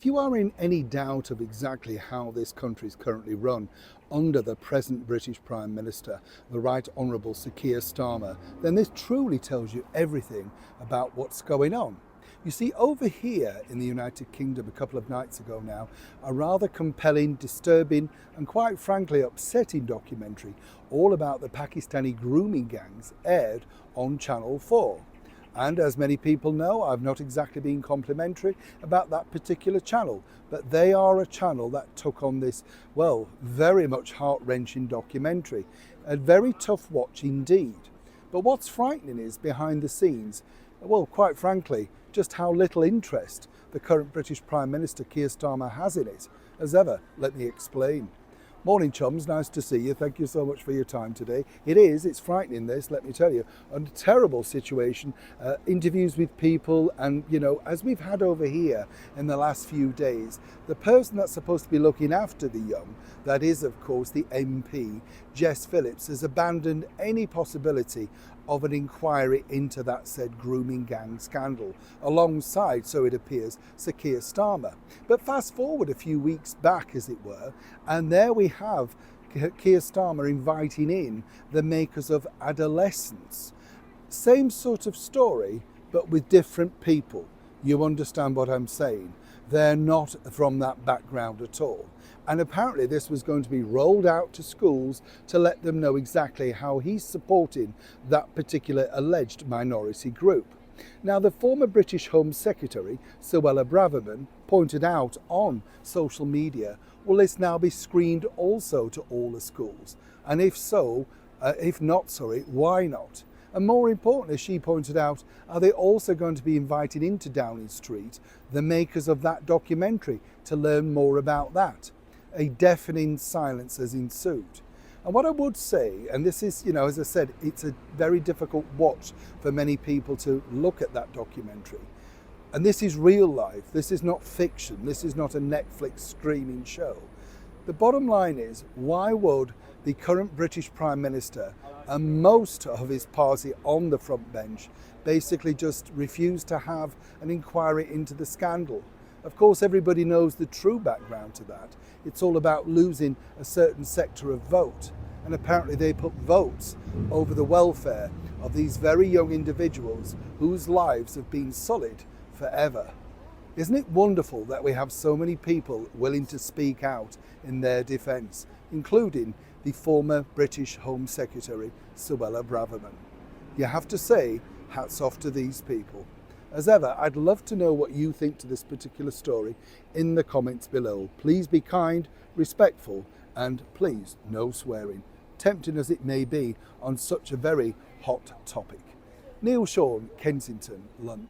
If you are in any doubt of exactly how this country is currently run under the present British Prime Minister, the Right Honourable Sir Keir Starmer, then this truly tells you everything about what's going on. You see, over here in the United Kingdom a couple of nights ago now, a rather compelling, disturbing and quite frankly upsetting documentary all about the Pakistani grooming gangs aired on Channel 4. And as many people know, I've not exactly been complimentary about that particular channel, but they are a channel that took on this, well, very much heart-wrenching documentary. A very tough watch indeed. But what's frightening is behind the scenes, well, quite frankly, just how little interest the current British Prime Minister Keir Starmer has in it. As ever, let me explain. Morning chums, nice to see you. Thank you so much for your time today. It's frightening this, let me tell you. A terrible situation, interviews with people and, as we've had over here in the last few days, the person that's supposed to be looking after the young, that is of course the MP, Jess Phillips, has abandoned any possibility of an inquiry into that said grooming gang scandal, alongside, so it appears, Sir Keir Starmer. But fast forward a few weeks back, as it were, and there we have Keir Starmer inviting in the makers of Adolescence. Same sort of story, but with different people. You understand what I'm saying? They're not from that background at all. And apparently this was going to be rolled out to schools to let them know exactly how he's supporting that particular alleged minority group. Now, the former British Home Secretary, Suella Braverman, pointed out on social media, will this now be screened also to all the schools? And if not, why not? And more importantly, she pointed out, are they also going to be invited into Downing Street, the makers of that documentary, to learn more about that? A deafening silence has ensued. And what I would say, and this is, as I said, it's a very difficult watch for many people to look at that documentary. And this is real life. This is not fiction. This is not a Netflix streaming show. The bottom line is, why would the current British Prime Minister and most of his party on the front bench basically just refuse to have an inquiry into the scandal? Of course, everybody knows the true background to that. It's all about losing a certain sector of vote. And apparently they put votes over the welfare of these very young individuals whose lives have been sullied forever. Isn't it wonderful that we have so many people willing to speak out in their defence, including the former British Home Secretary, Suella Braverman? You have to say, hats off to these people. As ever, I'd love to know what you think to this particular story in the comments below. Please be kind, respectful, and please no swearing, tempting as it may be on such a very hot topic. Neil Sean, Kensington, London.